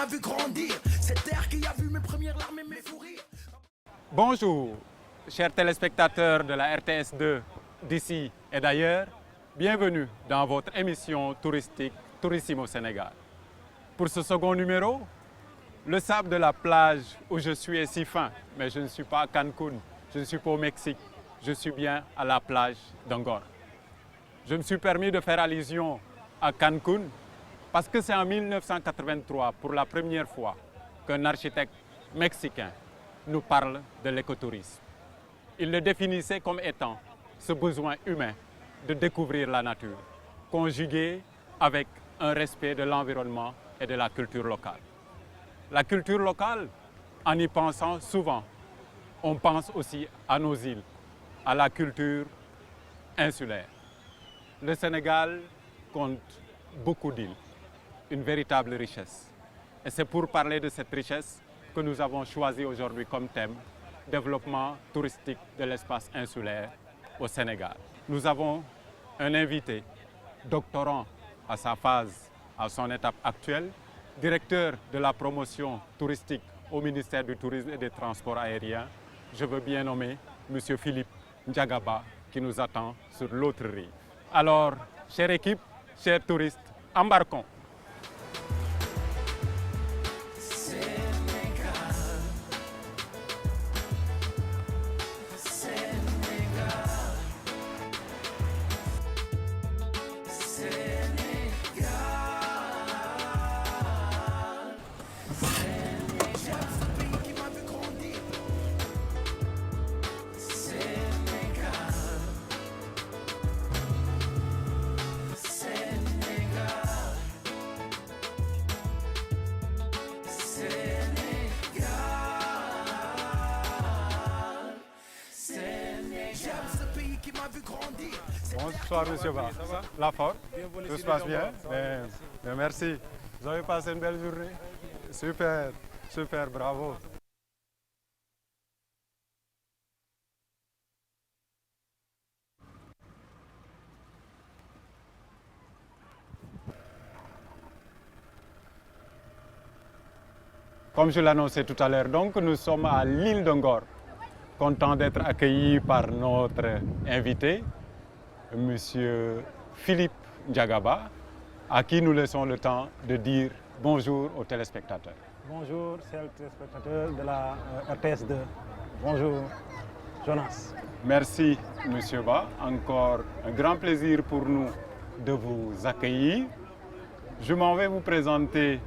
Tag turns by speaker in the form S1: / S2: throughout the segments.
S1: vu grandir, cette terre qui a vu mes premières larmes et mes fous rires.
S2: Bonjour, chers téléspectateurs de la RTS2 d'ici et d'ailleurs. Bienvenue dans votre émission touristique Tourissimo Sénégal. Pour ce second numéro, le sable de la plage où je suis est si fin, mais je ne suis pas à Cancun, je ne suis pas au Mexique, je suis bien à la plage d'Angor. Je me suis permis de faire allusion à Cancun parce que c'est en 1983, pour la première fois, qu'un architecte mexicain nous parle de l'écotourisme. Il le définissait comme étant ce besoin humain de découvrir la nature, conjugué avec un respect de l'environnement et de la culture locale. La culture locale, en y pensant souvent, on pense aussi à nos îles, à la culture insulaire. Le Sénégal compte beaucoup d'îles, une véritable richesse. Et c'est pour parler de cette richesse que nous avons choisi aujourd'hui comme thème développement touristique de l'espace insulaire au Sénégal. Nous avons un invité, doctorant à sa phase, à son étape actuelle, directeur de la promotion touristique au ministère du Tourisme et des Transports aériens. Je veux bien nommer M. Philippe Ndiagaba qui nous attend sur l'autre rive. Alors, chère équipe, chers touristes, embarquons. Bonsoir, monsieur Ba. La forme, tout se passe bien. Merci. Vous avez passé une belle journée? Super, super, bravo. Comme je l'annonçais tout à l'heure, donc nous sommes à l'île d'Angor. Content d'être accueillis par notre invité, Monsieur Philippe Ndiagaba, à qui nous laissons le temps de dire bonjour aux téléspectateurs.
S3: Bonjour, chers téléspectateurs de la RTS2. Bonjour, Jonas.
S2: Merci, Monsieur Ba. Encore un grand plaisir pour nous de vous accueillir. Je m'en vais vous présenter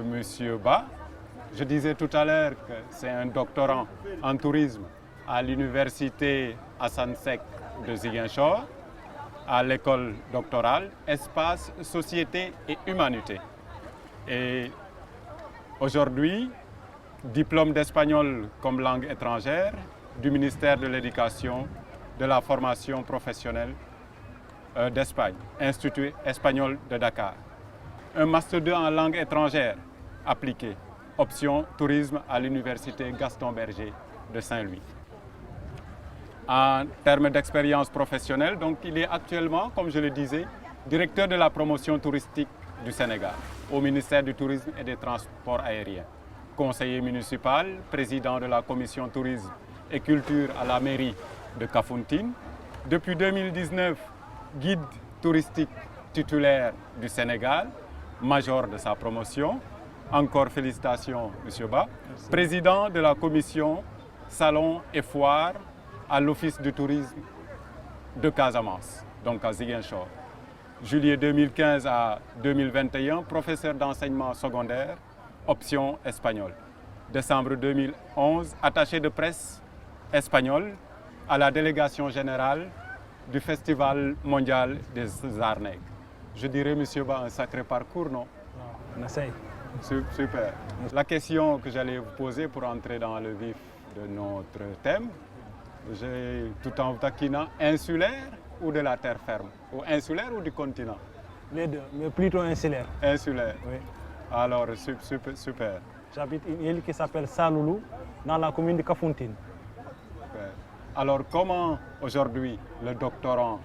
S2: Monsieur Ba. Je disais tout à l'heure que c'est un doctorant en tourisme à l'université Hassan Sek de Ziguinchor, à l'école doctorale Espace, Société et Humanité. Et aujourd'hui, diplôme d'espagnol comme langue étrangère du ministère de l'Éducation, de la formation professionnelle d'Espagne, Institut espagnol de Dakar. Un master 2 en langue étrangère appliquée, option tourisme à l'université Gaston Berger de Saint-Louis. En termes d'expérience professionnelle, donc il est actuellement, comme je le disais, directeur de la promotion touristique du Sénégal au ministère du Tourisme et des Transports aériens. Conseiller municipal, président de la commission tourisme et culture à la mairie de Kafountine. Depuis 2019, guide touristique titulaire du Sénégal, major de sa promotion. Encore félicitations, M. Ba. Merci. Président de la commission salon et foire à l'Office du tourisme de Casamance, donc à Ziguinchor. Juillet 2015 à 2021, professeur d'enseignement secondaire, option espagnole. Décembre 2011, attaché de presse espagnol à la délégation générale du Festival mondial des arts nègres. Je dirais, M. Ba, un sacré parcours, non?
S3: On essaye.
S2: Super. La question que j'allais vous poser pour entrer dans le vif de notre thème, j'ai tout en taquinant, insulaire ou de la terre ferme? Ou insulaire ou du continent?
S3: Les deux, mais plutôt insulaire.
S2: Insulaire?
S3: Oui.
S2: Alors, super.
S3: J'habite une île qui s'appelle Saloulou, dans la commune de Kafountine.
S2: Super. Alors, comment aujourd'hui le doctorant,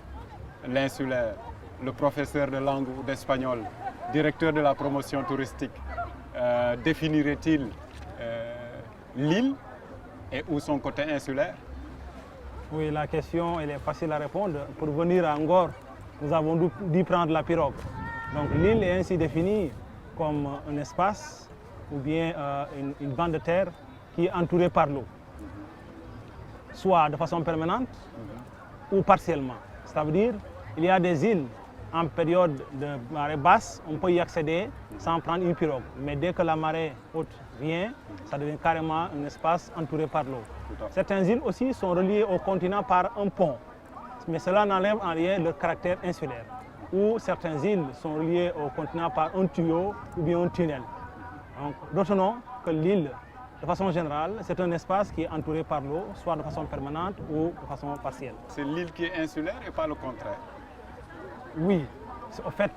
S2: l'insulaire, le professeur de langue ou d'espagnol, directeur de la promotion touristique définirait-il l'île et ou son côté insulaire?
S3: Oui, la question elle est facile à répondre. Pour venir à Ngor, nous avons dû prendre la pirogue. Donc l'île est ainsi définie comme un espace ou bien une bande de terre qui est entourée par l'eau, soit de façon permanente ou partiellement. Ça veut dire qu'il y a des îles en période de marée basse, on peut y accéder sans prendre une pirogue. Mais dès que la marée haute vient, ça devient carrément un espace entouré par l'eau. Certaines îles aussi sont reliées au continent par un pont, mais cela n'enlève en rien leur caractère insulaire. Ou certaines îles sont reliées au continent par un tuyau ou bien un tunnel. Donc, retenons que l'île, de façon générale, c'est un espace qui est entouré par l'eau, soit de façon permanente ou de façon partielle.
S2: C'est l'île qui est insulaire et pas le contraire?
S3: Oui, en fait,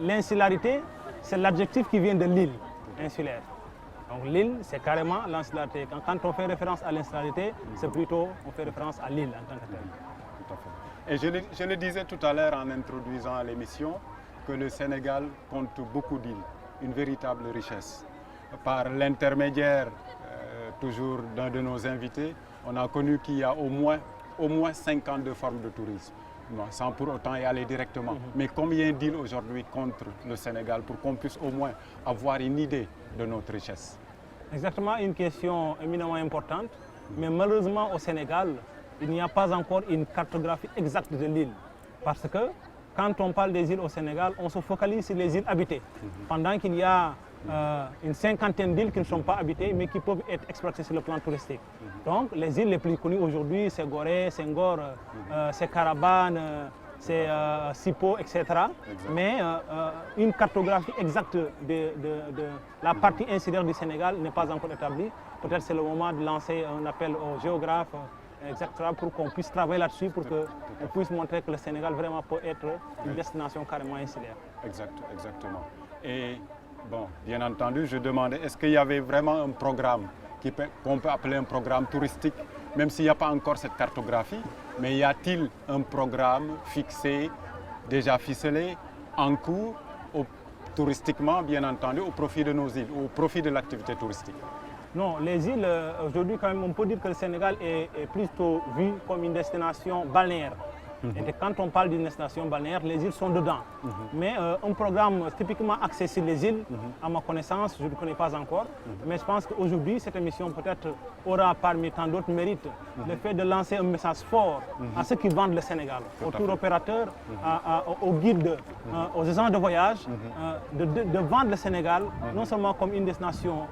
S3: l'insularité, c'est l'adjectif qui vient de l'île, insulaire. Donc l'île, c'est carrément l'insularité. Quand on fait référence à l'insularité, c'est plutôt, on fait référence à l'île en tant que telle.
S2: Tout à fait. Et je le disais tout à l'heure en introduisant l'émission, que le Sénégal compte beaucoup d'îles, une véritable richesse. Par l'intermédiaire toujours d'un de nos invités, on a connu qu'il y a au moins 52 formes de tourisme, sans pour autant y aller directement. Mais combien d'îles aujourd'hui contre le Sénégal pour qu'on puisse au moins avoir une idée de notre richesse?
S3: Exactement, une question éminemment importante. Mais malheureusement au Sénégal, il n'y a pas encore une cartographie exacte de l'île. Parce que quand on parle des îles au Sénégal, on se focalise sur les îles habitées. Pendant qu'il y a une cinquantaine d'îles qui ne sont pas habitées, mais qui peuvent être exploitées sur le plan touristique. Donc, les îles les plus connues aujourd'hui, c'est Gorée, c'est Ngor, c'est Carabane, c'est Sipo, etc. Mais une cartographie exacte de la partie insulaire du Sénégal n'est pas encore établie. Peut-être c'est le moment de lancer un appel aux géographes, etc., pour qu'on puisse travailler là-dessus, pour qu'on puisse montrer que le Sénégal vraiment peut être une destination carrément insulaire.
S2: Exactement. Et bon, bien entendu, je demandais, est-ce qu'il y avait vraiment un programme qu'on peut appeler un programme touristique, même s'il n'y a pas encore cette cartographie, mais y a-t-il un programme fixé, déjà ficelé, en cours, touristiquement, bien entendu, au profit de nos îles, au profit de l'activité touristique?
S3: Non, les îles, aujourd'hui, quand même, on peut dire que le Sénégal est plutôt vu comme une destination balnéaire. Et quand on parle d'une destination balnéaire, les îles sont dedans. Mais un programme typiquement axé sur les îles, à ma connaissance, je ne le connais pas encore. Mais je pense qu'aujourd'hui, cette émission peut-être aura parmi tant d'autres mérites le fait de lancer un message fort à ceux qui vendent le Sénégal, aux tour opérateurs, aux guides, aux agents de voyage, de vendre le Sénégal non seulement comme une destination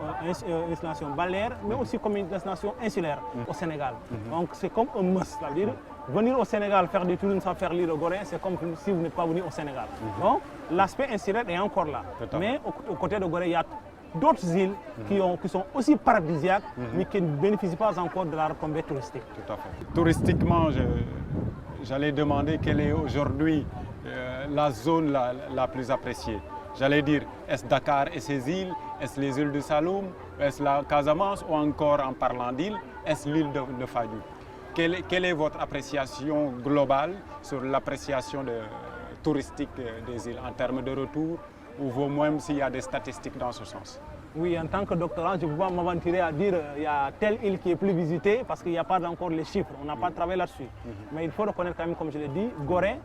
S3: balnéaire, mais aussi comme une destination insulaire au Sénégal. Donc c'est comme un must, c'est-à-dire venir au Sénégal faire du tourisme sans faire l'île Gorée, c'est comme si vous n'êtes pas venu au Sénégal. Donc l'aspect insulaire est encore là. Mais au côté de Gorée, il y a d'autres îles qui sont aussi paradisiaques, mais qui ne bénéficient pas encore de la retombée touristique.
S2: Tout à fait. Touristiquement, j'allais demander quelle est aujourd'hui la zone la plus appréciée. J'allais dire, est-ce Dakar et ses îles, est-ce les îles de Saloum, est-ce la Casamance, ou encore en parlant d'îles, est-ce l'île de Fayou? Quelle est votre appréciation globale sur l'appréciation touristique des îles en termes de retour, ou vaut même s'il y a des statistiques dans ce sens?
S3: Oui, en tant que doctorant, je ne peux pas m'aventurer à dire qu'il y a telle île qui est plus visitée parce qu'il n'y a pas encore les chiffres, on n'a pas travaillé là-dessus. Mais il faut reconnaître quand même, comme je l'ai dit, Gorée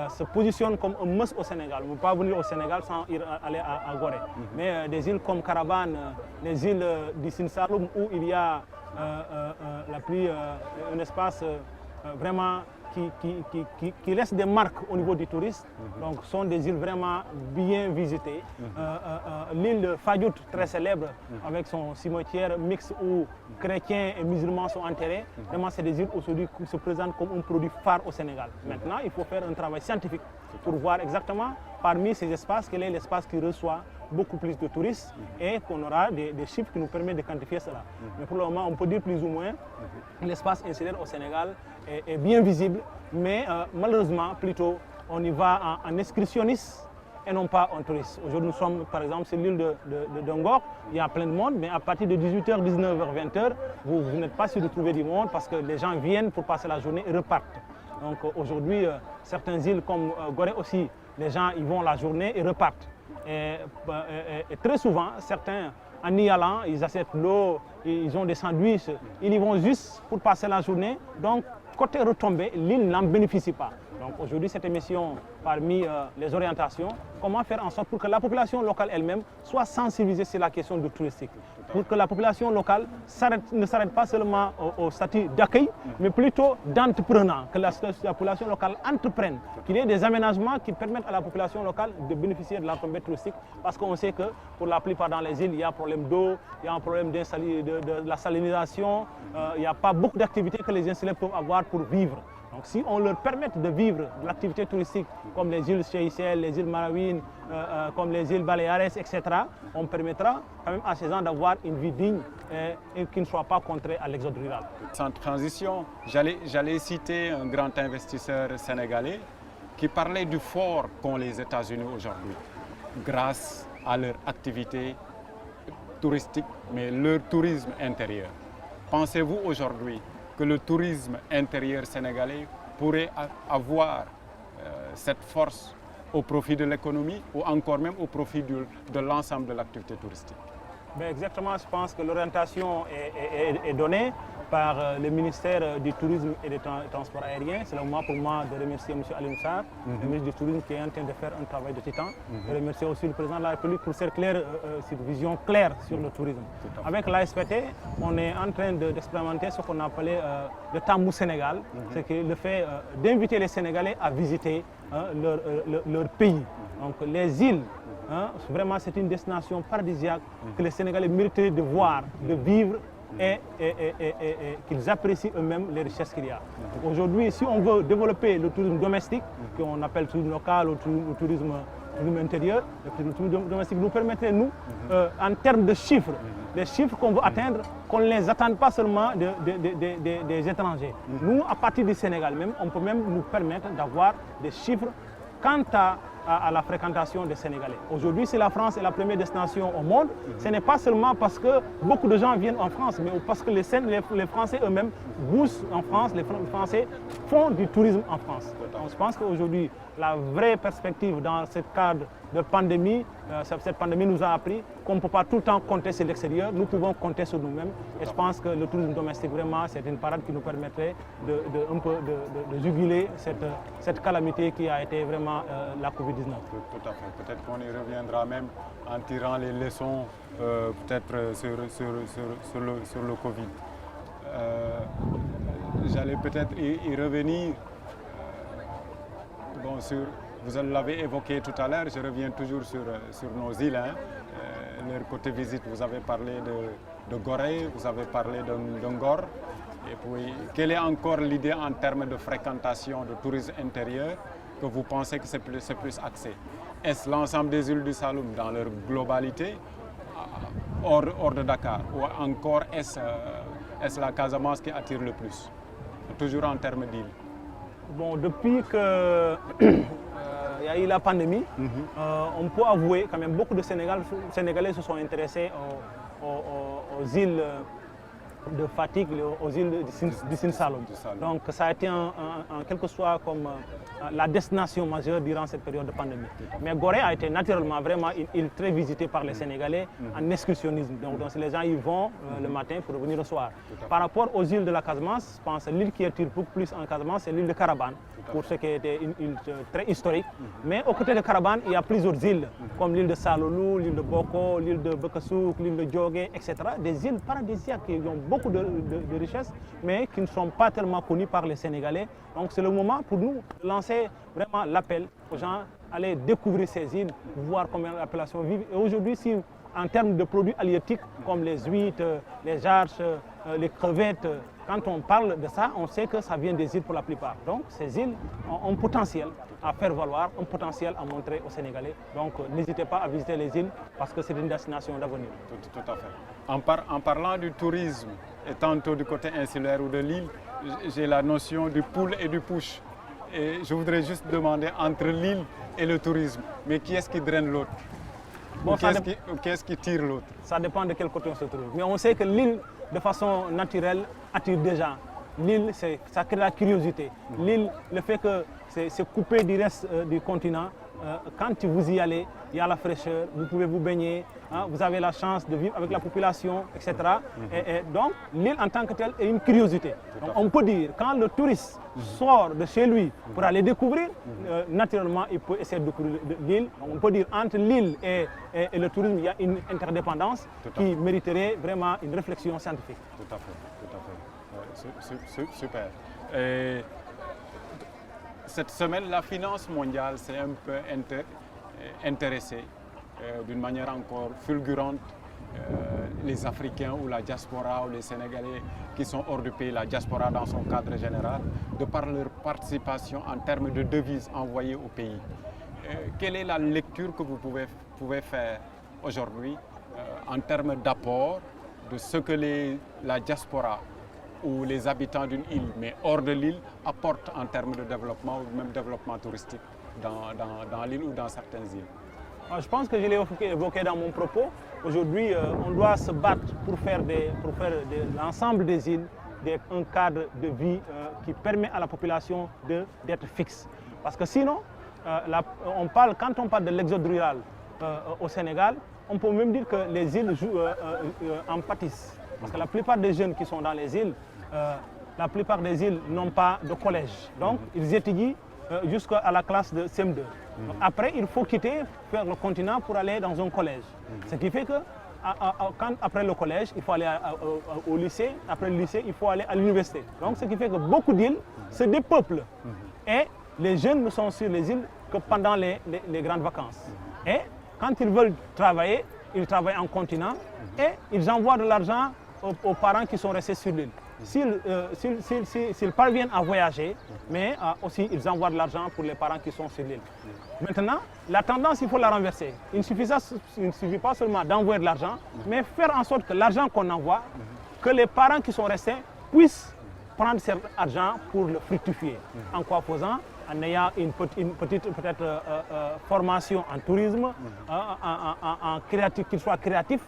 S3: se positionne comme un must au Sénégal. On ne peut pas venir au Sénégal sans aller à Gorée. Mais des îles comme Carabane, les îles du Sine Saloum où il y a un espace vraiment qui laisse des marques au niveau du tourisme. Donc sont des îles vraiment bien visitées. L'île de Fadjout, très célèbre, avec son cimetière mixte où chrétiens et musulmans sont enterrés. Vraiment, c'est des îles aujourd'hui qui se présentent comme un produit phare au Sénégal. Maintenant, il faut faire un travail scientifique pour voir exactement parmi ces espaces quel est l'espace qui reçoit beaucoup plus de touristes et qu'on aura des chiffres qui nous permettent de quantifier cela. Mais pour le moment, on peut dire plus ou moins que l'espace insulaire au Sénégal est bien visible, mais malheureusement, plutôt, on y va en excursionniste et non pas en touriste. Aujourd'hui, nous sommes par exemple sur l'île de Ngor, il y a plein de monde, mais à partir de 18h, 19h, 20h, vous n'êtes pas sûr de trouver du monde parce que les gens viennent pour passer la journée et repartent. Donc aujourd'hui, certaines îles comme Gorée aussi, les gens y vont la journée et repartent. Et très souvent, certains en y allant, ils achètent l'eau, ils ont des sandwichs, ils y vont juste pour passer la journée. Donc, côté retombée, l'île n'en bénéficie pas. Donc aujourd'hui, cette émission, parmi les orientations, comment faire en sorte pour que la population locale elle-même soit sensibilisée sur la question du touristique. Pour que la population locale ne s'arrête pas seulement au statut d'accueil, mais plutôt d'entrepreneur, que la population locale entreprenne, qu'il y ait des aménagements qui permettent à la population locale de bénéficier de la retombée touristique, parce qu'on sait que pour la plupart dans les îles, il y a un problème d'eau, il y a un problème de la salinisation, il n'y a pas beaucoup d'activités que les installés peuvent avoir pour vivre. Donc si on leur permet de vivre de l'activité touristique comme les îles Seychelles, les îles Malouines, comme les îles Baléares, etc., on permettra quand même à ces gens d'avoir une vie digne et qui ne soit pas contraire à l'exode rural.
S2: Sans transition, j'allais citer un grand investisseur sénégalais qui parlait du fort qu'ont les États-Unis aujourd'hui grâce à leur activité touristique, mais leur tourisme intérieur. Pensez-vous aujourd'hui que le tourisme intérieur sénégalais pourrait avoir cette force au profit de l'économie ou encore même au profit de l'ensemble de l'activité touristique?
S3: Ben exactement, je pense que l'orientation est donnée par le ministère du Tourisme et des Transports aériens. C'est le moment pour moi de remercier M. Alioune Sarr, le ministre du Tourisme, qui est en train de faire un travail de titan. Je remercie aussi le président de la République pour cette vision claire sur le tourisme. Avec l'ASPT, on est en train d'expérimenter ce qu'on appelait le Tambou Sénégal, c'est le fait d'inviter les Sénégalais à visiter leur pays. Donc les îles, vraiment c'est une destination paradisiaque que les Sénégalais mériteraient de voir, de vivre et qu'ils apprécient eux-mêmes les richesses qu'il y a. Aujourd'hui, si on veut développer le tourisme domestique, qu'on appelle tourisme local ou tourisme intérieur, le tourisme domestique nous permettrait, nous, en termes de chiffres, les chiffres qu'on veut atteindre, qu'on ne les attende pas seulement des étrangers. Nous, à partir du Sénégal même, on peut même nous permettre d'avoir des chiffres quant à la fréquentation des Sénégalais. Aujourd'hui, si la France est la première destination au monde, ce n'est pas seulement parce que beaucoup de gens viennent en France, mais parce que les Français eux-mêmes bougent en France, les Français font du tourisme en France. Donc, je pense qu'aujourd'hui, la vraie perspective dans ce cadre de pandémie, cette pandémie nous a appris qu'on ne peut pas tout le temps compter sur l'extérieur, nous pouvons compter sur nous-mêmes. Et je pense que le tourisme domestique, vraiment, c'est une parade qui nous permettrait de juguler cette calamité qui a été vraiment la Covid-19.
S2: Tout à fait. Peut-être qu'on y reviendra même en tirant les leçons peut-être sur le Covid. J'allais peut-être y revenir. Bon, vous l'avez évoqué tout à l'heure, je reviens toujours sur nos îles. Leur côté visite, vous avez parlé de Gorée, vous avez parlé de Ngor. Et puis, quelle est encore l'idée en termes de fréquentation, de tourisme intérieur, que vous pensez que c'est plus axé? Est-ce l'ensemble des îles du Saloum dans leur globalité, hors de Dakar? Ou encore est-ce la Casamance qui attire le plus? Toujours en termes d'îles.
S3: Bon, depuis qu'il y a eu la pandémie, on peut avouer quand même beaucoup de Sénégalais se sont intéressés aux îles de Fatick, aux îles du Sine Saloum. Donc ça a été en quelque soit comme la destination majeure durant cette période de pandémie. Mais Gorée a été naturellement vraiment une île très visitée par les Sénégalais en excursionnisme. Donc les gens y vont le matin pour revenir le soir. Par rapport aux îles de la Casamance, je pense que l'île qui attire beaucoup plus en Casamance, c'est l'île de Carabane, pour ce qui était une île très historique. Mais aux côtés de Carabane, il y a plusieurs îles, comme l'île de Salolou, l'île de Boko, l'île de Bekassouk, l'île de Djogé, etc. Des îles paradisiaques qui ont beaucoup de richesses, mais qui ne sont pas tellement connues par les Sénégalais. Donc c'est le moment pour nous de lancer vraiment l'appel aux gens aller découvrir ces îles, voir comment l'appellation vive. Et aujourd'hui, si en termes de produits halieutiques comme les huîtres, les jarches, les crevettes, quand on parle de ça, on sait que ça vient des îles pour la plupart. Donc ces îles ont un potentiel à faire valoir, un potentiel à montrer aux Sénégalais. Donc n'hésitez pas à visiter les îles parce que c'est une destination d'avenir.
S2: Tout à fait. En parlant du tourisme, et tantôt du côté insulaire ou de l'île, j'ai la notion du pull et du push. Et je voudrais juste demander entre l'île et le tourisme, mais qui est-ce qui draine l'autre? Bon, qui est-ce qui tire l'autre? Ça
S3: dépend de quel côté on se trouve. Mais on sait que l'île, de façon naturelle, attire des gens. L'île, ça crée la curiosité. L'île, le fait que c'est coupé du reste du continent, quand vous y allez, il y a la fraîcheur, vous pouvez vous baigner, hein, vous avez la chance de vivre avec la population, etc. Et donc, l'île en tant que telle est une curiosité. Donc, on peut dire, quand le touriste sort de chez lui pour aller découvrir, naturellement, il peut essayer de découvrir l'île. On peut dire, entre l'île et le tourisme, il y a une interdépendance qui mériterait vraiment une réflexion scientifique.
S2: Tout à fait, tout à fait. Super. Et cette semaine, la finance mondiale s'est un peu intéressée d'une manière encore fulgurante. Les Africains ou la diaspora ou les Sénégalais qui sont hors du pays, la diaspora dans son cadre général, de par leur participation en termes de devises envoyées au pays. Quelle est la lecture que vous pouvez faire aujourd'hui en termes d'apport de ce que la diaspora ou les habitants d'une île, mais hors de l'île, apportent en termes de développement ou même développement touristique dans l'île ou dans certaines îles?
S3: Je pense que je l'ai évoqué dans mon propos. Aujourd'hui, on doit se battre pour faire de l'ensemble des îles un cadre de vie qui permet à la population d'être fixe. Parce que sinon, quand on parle de l'exode rural au Sénégal, on peut même dire que les îles en pâtissent. Parce que la plupart des jeunes qui sont dans les îles, n'ont pas de collège. Donc, ils étudient jusqu'à la classe de CM2. Donc, après, il faut faire le continent pour aller dans un collège. Ce qui fait que, après le collège, il faut aller au lycée. Après le lycée, il faut aller à l'université. Donc, ce qui fait que beaucoup d'îles se dépeuplent. Et les jeunes ne sont sur les îles que pendant les grandes vacances. Et quand ils veulent travailler, ils travaillent en continent et ils envoient de l'argent aux parents qui sont restés sur l'île. S'ils parviennent à voyager, mais aussi ils envoient de l'argent pour les parents qui sont sur l'île. Maintenant, la tendance, il faut la renverser. Il ne suffit pas seulement d'envoyer de l'argent, mais faire en sorte que l'argent qu'on envoie, que les parents qui sont restés puissent prendre cet argent pour le fructifier. En quoi faisant? En ayant une petite formation en tourisme, qu'il soit créatif,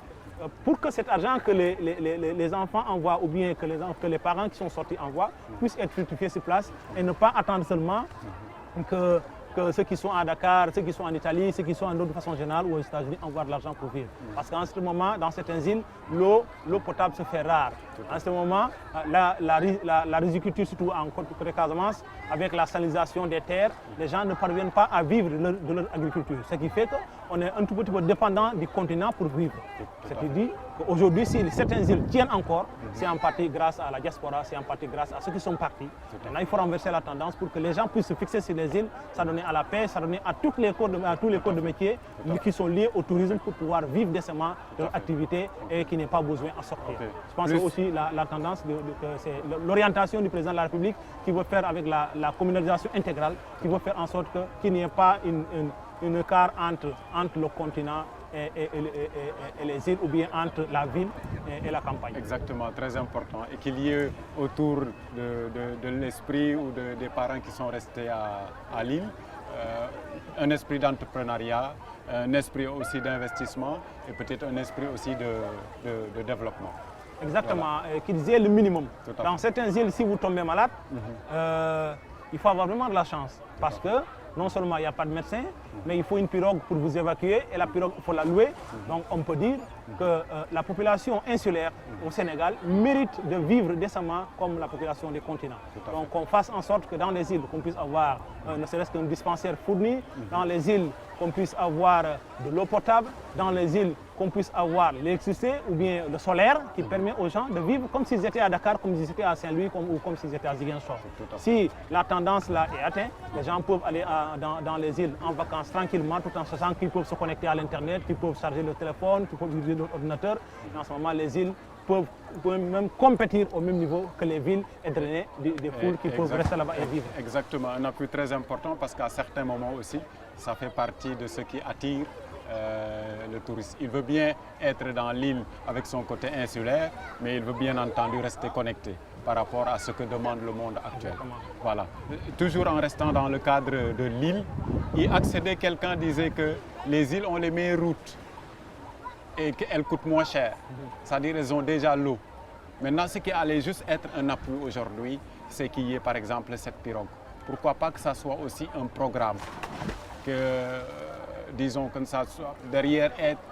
S3: pour que cet argent que les enfants envoient ou bien que les parents qui sont sortis envoient puissent être fructifiés sur place et ne pas attendre seulement que ceux qui sont à Dakar, ceux qui sont en Italie, ceux qui sont en d'autres façon générale ou aux États-Unis envoient de l'argent pour vivre. Parce qu'en ce moment, dans certaines îles, l'eau potable se fait rare. En ce moment, la riziculture, surtout en côté Casamance, avec la salinisation des terres, les gens ne parviennent pas à vivre de leur agriculture. Ce qui fait qu'on est un tout petit peu dépendant du continent pour vivre. Ce qui dit qu'aujourd'hui, si certaines îles tiennent encore, c'est en partie grâce à la diaspora, c'est en partie grâce à ceux qui sont partis. Maintenant, il faut renverser la tendance pour que les gens puissent se fixer sur les îles, ça donne à la paix, ça donne à tous les corps de métier qui sont liés au tourisme pour pouvoir vivre décemment de leur activité et qui n'aient pas besoin à sortir. Je pense que aussi la tendance, c'est l'orientation du président de la République qui veut faire avec la communalisation intégrale, qui veut faire en sorte qu'il n'y ait pas un écart entre le continent et les îles ou bien entre la ville et la campagne.
S2: Exactement, très important. Et qu'il y ait autour de l'esprit ou des parents qui sont restés à l'île un esprit d'entrepreneuriat, un esprit aussi d'investissement et peut-être un esprit aussi de développement.
S3: Exactement, voilà. Qu'ils aient le minimum. Dans certaines îles, si vous tombez malade, il faut avoir vraiment de la chance parce que non seulement il n'y a pas de médecin, mais il faut une pirogue pour vous évacuer et la pirogue, il faut la louer. Donc on peut dire que la population insulaire au Sénégal mérite de vivre décemment comme la population des continents. Donc qu'on fasse en sorte que dans les îles, qu'on puisse avoir ne serait-ce qu'un dispensaire fourni, dans les îles, qu'on puisse avoir de l'eau potable, dans les îles, qu'on puisse avoir l'électricité ou bien le solaire qui permet aux gens de vivre comme s'ils étaient à Dakar, comme s'ils étaient à Saint-Louis ou comme s'ils étaient à Ziguinchor. Si la tendance là est atteinte, les gens peuvent aller dans les îles en vacances tranquillement tout en sachant qu'ils peuvent se connecter à l'internet, qu'ils peuvent charger le téléphone, qu'ils peuvent utiliser l'ordinateur. En ce moment, les îles peuvent même compétir au même niveau que les villes et drainer des foules qui peuvent rester là-bas et vivre.
S2: Exactement, un appui très important parce qu'à certains moments aussi, ça fait partie de ce qui attire le touriste. Il veut bien être dans l'île avec son côté insulaire, mais il veut bien entendu rester connecté par rapport à ce que demande le monde actuel. Voilà. Toujours en restant dans le cadre de l'île, y accéder, quelqu'un disait que les îles ont les meilleures routes et qu'elles coûtent moins cher. C'est-à-dire qu'elles ont déjà l'eau. Maintenant, ce qui allait juste être un appui aujourd'hui, c'est qu'il y ait par exemple cette pirogue. Pourquoi pas que ça soit aussi un programme disons que ça soit, derrière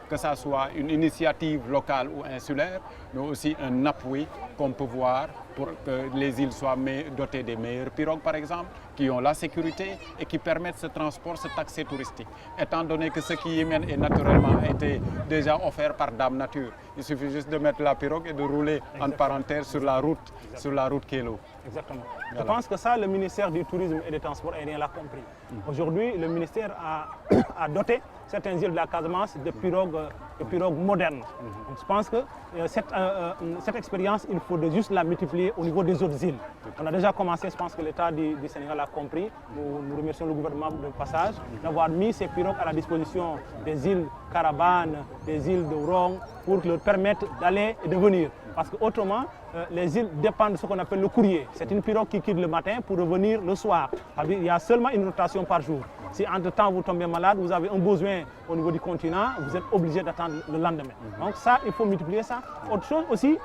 S2: que ça soit une initiative locale ou insulaire, mais aussi un appui qu'on peut voir pour que les îles soient dotées des meilleures pirogues, par exemple, qui ont la sécurité et qui permettent ce transport, cet accès touristique. Étant donné que ce qui y mène est naturellement été déjà offert par Dame Nature. Il suffit juste de mettre la pirogue et de rouler en parenthèse sur la route Kélo.
S3: Exactement.
S2: Voilà.
S3: Je pense que ça, le ministère du Tourisme et des Transports aériens l'a compris. Aujourd'hui, le ministère a doté certaines îles de la Casamance de pirogues modernes. Donc, je pense que cette expérience, il faut juste la multiplier au niveau des autres îles. On a déjà commencé, je pense que l'État du Sénégal a compris. Nous remercions le gouvernement de passage d'avoir mis ces pirogues à la disposition des îles Carabane, des îles de Wrong, pour leur permettre d'aller et de venir. Parce qu'autrement, les îles dépendent de ce qu'on appelle le courrier. C'est une pirogue qui quitte le matin pour revenir le soir. Il y a seulement une rotation par jour. Si entre-temps vous tombez malade, vous avez un besoin au niveau du continent, vous êtes obligé d'attendre le lendemain. Donc ça, il faut multiplier ça. Autre chose aussi,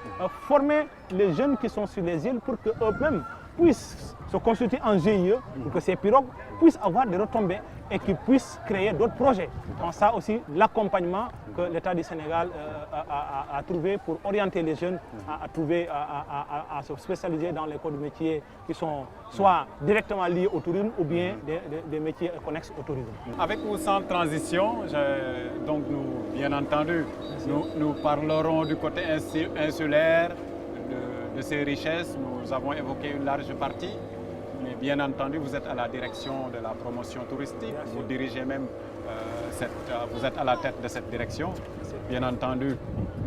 S3: former les jeunes qui sont sur les îles pour qu'eux-mêmes puissent se constituer en GIE, pour que ces pirogues puissent avoir des retombées et qu'ils puissent créer d'autres projets. Donc ça aussi, l'accompagnement que l'État du Sénégal a trouvé pour orienter les jeunes à se spécialiser dans les corps de métiers qui sont soit directement liés au tourisme ou bien des métiers connexes au tourisme.
S2: Avec ou sans transition, donc nous, bien entendu, nous parlerons du côté insulaire, de ses richesses. Nous avons évoqué une large partie. Mais bien entendu, vous êtes à la direction de la promotion touristique, vous dirigez même, vous êtes à la tête de cette direction. Bien entendu,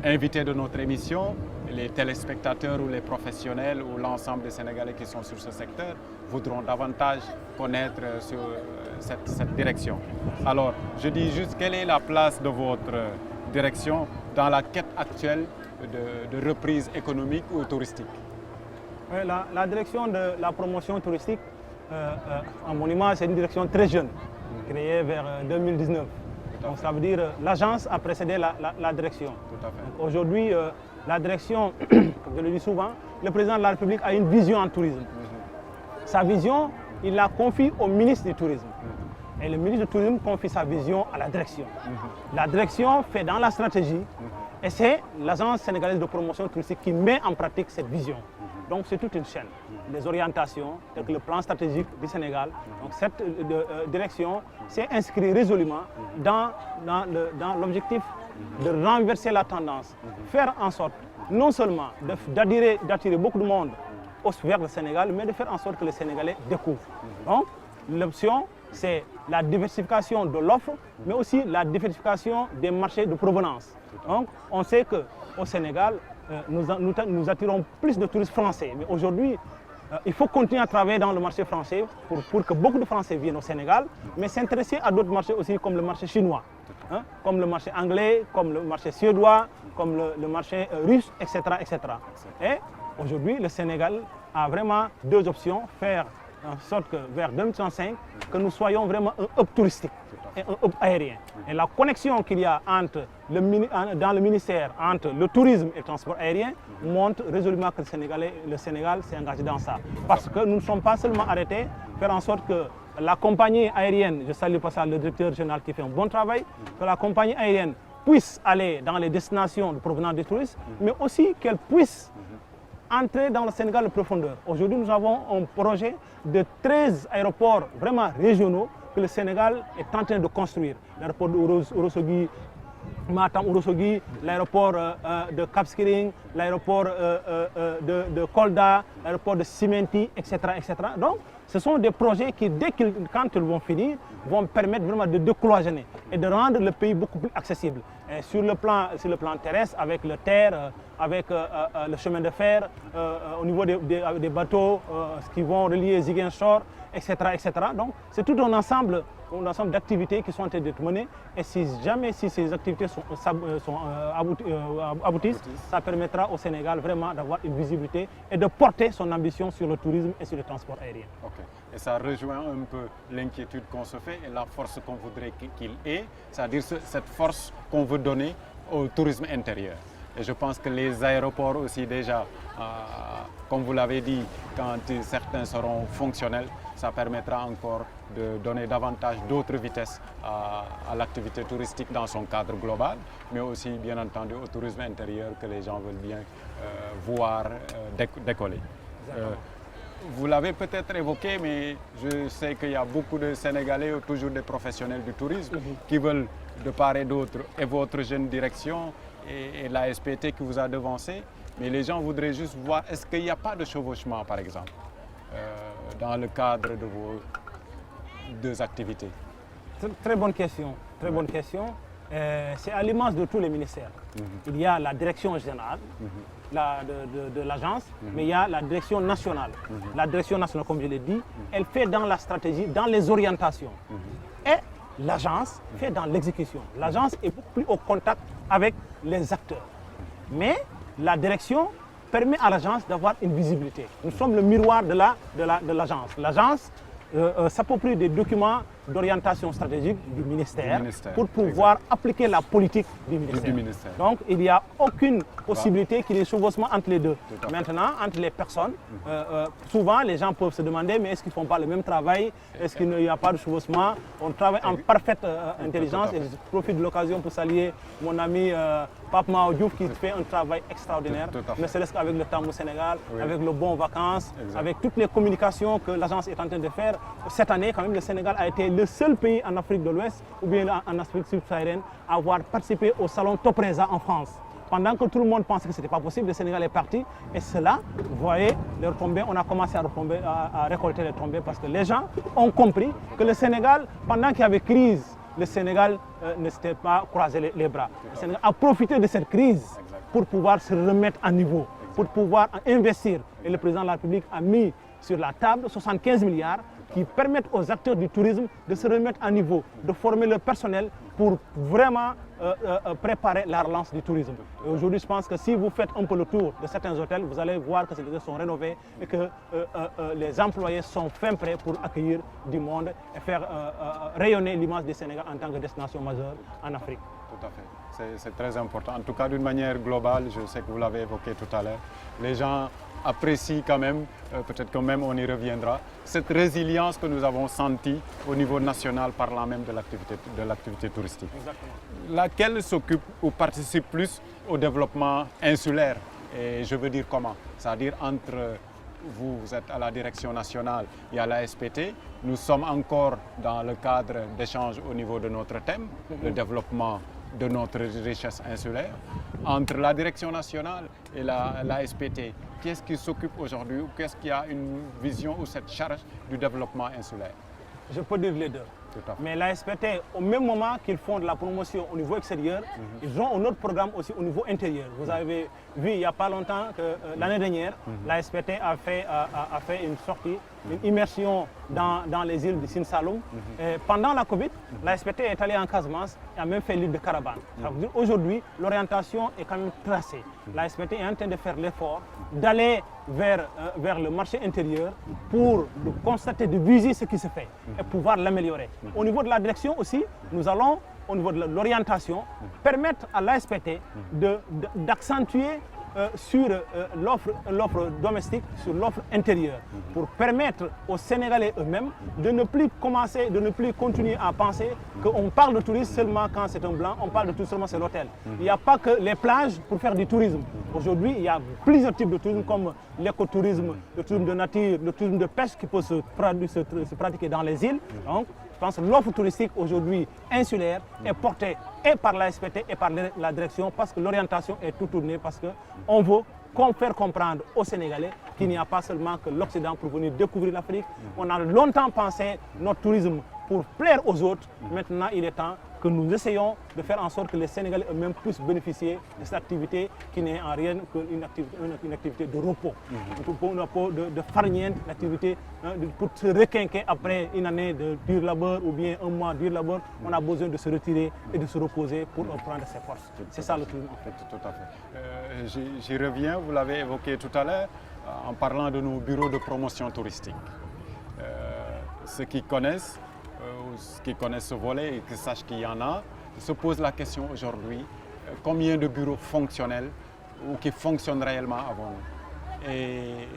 S2: invité de notre émission, les téléspectateurs ou les professionnels ou l'ensemble des Sénégalais qui sont sur ce secteur voudront davantage connaître sur cette direction. Alors, je dis juste, quelle est la place de votre direction dans la quête actuelle de reprise économique ou touristique?
S3: La direction de la promotion touristique en monument, c'est une direction très jeune, créée vers 2019. Donc ça veut dire l'agence a précédé la direction. Aujourd'hui, la direction, comme je le dis souvent, le président de la République a une vision en tourisme. Sa vision, il la confie au ministre du Tourisme. Et le ministre du Tourisme confie sa vision à la direction. La direction fait dans la stratégie et c'est l'agence sénégalaise de promotion touristique qui met en pratique cette vision. Donc c'est toute une chaîne, des orientations, telles que le plan stratégique du Sénégal. Donc cette direction s'est inscrite résolument dans l'objectif de renverser la tendance, faire en sorte non seulement d'attirer beaucoup de monde vers le Sénégal, mais de faire en sorte que les Sénégalais découvrent. Donc l'option, c'est la diversification de l'offre, mais aussi la diversification des marchés de provenance. Donc on sait qu'au Sénégal, nous attirons plus de touristes français. Mais aujourd'hui, il faut continuer à travailler dans le marché français pour que beaucoup de Français viennent au Sénégal, mais s'intéresser à d'autres marchés aussi comme le marché chinois, comme le marché anglais, comme le marché suédois, comme le marché russe, etc., etc. Et aujourd'hui, le Sénégal a vraiment deux options, faire en sorte que vers 2035, que nous soyons vraiment un hub touristique et un hub aérien. Et la connexion qu'il y a dans le ministère entre le tourisme et le transport aérien montre résolument que le Sénégal s'est engagé dans ça. Parce que nous ne sommes pas seulement arrêtés, faire en sorte que la compagnie aérienne, je salue pas ça, le directeur général qui fait un bon travail, que la compagnie aérienne puisse aller dans les destinations de provenance des touristes, mais aussi qu'elle puisse entrer dans le Sénégal de profondeur. Aujourd'hui, nous avons un projet de 13 aéroports vraiment régionaux que le Sénégal est en train de construire. L'aéroport de Ourossogui, Matam Ourossogui, l'aéroport de Cap Skirring, l'aéroport de Kolda, l'aéroport de Simenti, etc., etc. Donc, ce sont des projets qui, quand ils vont finir, vont permettre vraiment de décloisonner et de rendre le pays beaucoup plus accessible. Et sur le plan terrestre, avec le terre, avec le chemin de fer, au niveau des bateaux qui vont relier Ziguinchor, etc., etc. Donc, c'est tout un ensemble d'activités qui sont en train d'être menées. Et si ces activités aboutissent, ça permettra au Sénégal vraiment d'avoir une visibilité et de porter son ambition sur le tourisme et sur le transport aérien.
S2: Okay. Et ça rejoint un peu l'inquiétude qu'on se fait et la force qu'on voudrait qu'il ait, c'est-à-dire cette force qu'on veut donner au tourisme intérieur. Et je pense que les aéroports aussi déjà, comme vous l'avez dit, quand certains seront fonctionnels, ça permettra encore de donner davantage d'autres vitesses à l'activité touristique dans son cadre global, mais aussi bien entendu au tourisme intérieur que les gens veulent bien voir décoller. Vous l'avez peut-être évoqué, mais je sais qu'il y a beaucoup de Sénégalais, toujours des professionnels du tourisme, qui veulent de part et d'autre, et votre jeune direction et la SPT qui vous a devancé, mais les gens voudraient juste voir, est-ce qu'il n'y a pas de chevauchement, par exemple, dans le cadre de vos deux activités?
S3: Très bonne question, très bonne question. C'est à l'image de tous les ministères. Il y a la direction générale de l'agence, mais il y a la direction nationale. La direction nationale, comme je l'ai dit, elle fait dans la stratégie, dans les orientations. Et l'agence fait dans l'exécution. L'agence est beaucoup plus au contact avec les acteurs. Mais la direction permet à l'agence d'avoir une visibilité. Nous sommes le miroir de l'agence. L'agence s'approprie des documents d'orientation stratégique du ministère pour pouvoir appliquer la politique du ministère. Donc il n'y a aucune possibilité qu'il y ait chevauchement entre les deux. Maintenant, entre les personnes, souvent les gens peuvent se demander mais est-ce qu'ils ne font pas le même travail? Est-ce qu'il n'y a pas de chevauchement? On travaille en parfaite intelligence et je profite de l'occasion pour saluer mon ami Pape Mao Diouf qui fait un travail extraordinaire, ne serait-ce qu'avec le Tamou Sénégal, avec le Bon Vacances, avec toutes les communications que l'agence est en train de faire. Cette année, quand même, le Sénégal a été le seul pays en Afrique de l'Ouest ou bien en Afrique subsaharienne à avoir participé au salon Topresa en France. Pendant que tout le monde pensait que ce n'était pas possible, le Sénégal est parti. Et cela, vous voyez, les retombées, on a commencé à récolter les retombées parce que les gens ont compris que le Sénégal, pendant qu'il y avait crise, le Sénégal ne s'était pas croisé les bras. Le Sénégal a profité de cette crise pour pouvoir se remettre à niveau, pour pouvoir investir. Et le président de la République a mis sur la table 75 milliards qui permettent aux acteurs du tourisme de se remettre à niveau, de former le personnel pour vraiment préparer la relance du tourisme. Aujourd'hui, je pense que si vous faites un peu le tour de certains hôtels, vous allez voir que ces hôtels sont rénovés et que les employés sont fin prêts pour accueillir du monde et faire rayonner l'image du Sénégal en tant que destination majeure en Afrique.
S2: Tout à fait, c'est très important. En tout cas, d'une manière globale, je sais que vous l'avez évoqué tout à l'heure, les gens apprécient quand même, peut-être quand même on y reviendra, cette résilience que nous avons sentie au niveau national parlant même de l'activité touristique.
S3: Exactement.
S2: Laquelle s'occupe ou participe plus au développement insulaire. Et je veux dire comment? C'est-à-dire entre vous êtes à la direction nationale et à la SPT, nous sommes encore dans le cadre d'échanges au niveau de notre thème, le développement de notre richesse insulaire. Entre la direction nationale et la SPT, qu'est-ce qui s'occupe aujourd'hui ou qu'est-ce qui a une vision ou cette charge du développement insulaire?
S3: Je peux dire les deux. Mais la SPT, au même moment qu'ils font de la promotion au niveau extérieur, ils ont un autre programme aussi au niveau intérieur. Vous avez vu il n'y a pas longtemps que l'année dernière, la SPT a fait une sortie, une immersion dans les îles de Sine Saloum. Pendant la Covid, la SPT est allée en Casamance et a même fait l'île de Carabane. Aujourd'hui, l'orientation est quand même tracée. La SPT est en train de faire l'effort d'aller vers le marché intérieur pour constater, de viser ce qui se fait et pouvoir l'améliorer. Au niveau de la direction aussi, nous allons, au niveau de l'orientation, permettre à l'ASPT d'accentuer sur l'offre domestique, sur l'offre intérieure, pour permettre aux Sénégalais eux-mêmes de ne plus continuer à penser qu'on parle de tourisme seulement quand c'est un blanc, on parle de tourisme seulement c'est l'hôtel. Il n'y a pas que les plages pour faire du tourisme. Aujourd'hui, il y a plusieurs types de tourisme comme l'écotourisme, le tourisme de nature, le tourisme de pêche qui peut se pratiquer dans les îles. Donc, je pense que l'offre touristique aujourd'hui insulaire est portée et par la SPT et par la direction parce que l'orientation est tout tournée parce qu'on veut faire comprendre aux Sénégalais qu'il n'y a pas seulement que l'Occident pour venir découvrir l'Afrique. On a longtemps pensé notre tourisme pour plaire aux autres. Maintenant, il est temps que nous essayons de faire en sorte que les Sénégalais eux-mêmes puissent bénéficier de cette activité qui n'est en rien qu'une activité de repos, de farniente, une activité pour se requinquer après une année de dur labeur ou bien un mois de dur labeur. On a besoin de se retirer et de se reposer pour reprendre ses forces. C'est ça le tourisme en fait.
S2: Tout à fait. J'y reviens, vous l'avez évoqué tout à l'heure en parlant de nos bureaux de promotion touristique. Ceux qui connaissent ce volet et qui sachent qu'il y en a, se posent la question aujourd'hui, combien de bureaux fonctionnels ou qui fonctionnent réellement avons-nous et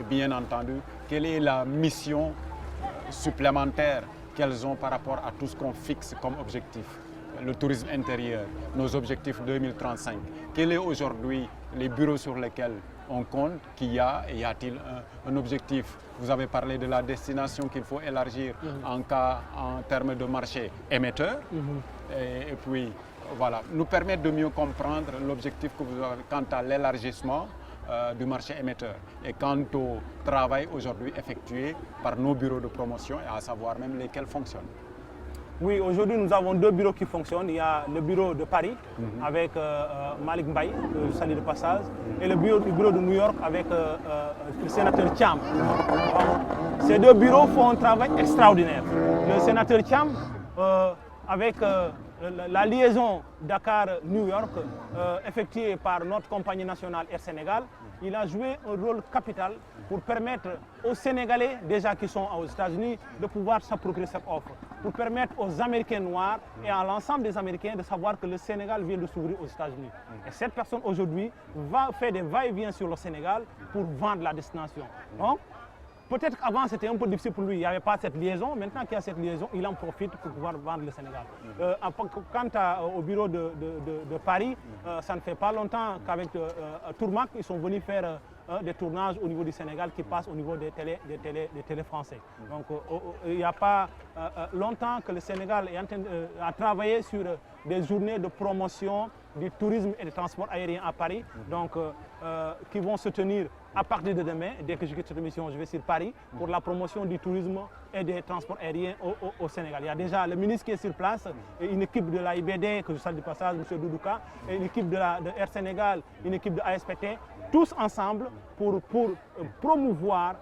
S2: bien entendu, quelle est la mission supplémentaires qu'elles ont par rapport à tout ce qu'on fixe comme objectif. Le tourisme intérieur, nos objectifs 2035. Quel est aujourd'hui les bureaux sur lesquels on compte qu'il y a et y a-t-il un objectif? Vous avez parlé de la destination qu'il faut élargir en termes de marché émetteur. Et puis, voilà, nous permettre de mieux comprendre l'objectif que vous avez quant à l'élargissement du marché émetteur et quant au travail aujourd'hui effectué par nos bureaux de promotion et à savoir même lesquels fonctionnent.
S3: Oui, aujourd'hui nous avons 2 bureaux qui fonctionnent. Il y a le bureau de Paris avec Malik Mbaye, que je salue de passage, et le bureau de New York avec le sénateur Thiam. Ces 2 bureaux font un travail extraordinaire. Le sénateur Thiam, avec la liaison Dakar-New York effectuée par notre compagnie nationale Air Sénégal, il a joué un rôle capital pour permettre aux Sénégalais, déjà qui sont aux États-Unis, de pouvoir s'approprier cette offre, pour permettre aux Américains noirs et à l'ensemble des Américains de savoir que le Sénégal vient de s'ouvrir aux États-Unis. Et cette personne aujourd'hui va faire des va-et-vient sur le Sénégal pour vendre la destination. Donc, peut-être qu'avant c'était un peu difficile pour lui, il n'y avait pas cette liaison. Maintenant qu'il y a cette liaison, il en profite pour pouvoir vendre le Sénégal. Quant au bureau de Paris, ça ne fait pas longtemps qu'avec Tourmac, ils sont venus faire des tournages au niveau du Sénégal qui passent au niveau des télé français. Donc il n'y a pas longtemps que le Sénégal est en train de travailler sur des journées de promotion du tourisme et du transport aérien à Paris, donc qui vont se tenir à partir de demain. Dès que je quitte cette émission, je vais sur Paris pour la promotion du tourisme et des transports aériens au Sénégal. Il y a déjà le ministre qui est sur place, et une équipe de l'AIBD, que je salue du passage, M. Doudouka, et une équipe de Air Sénégal, une équipe de ASPT, tous ensemble pour promouvoir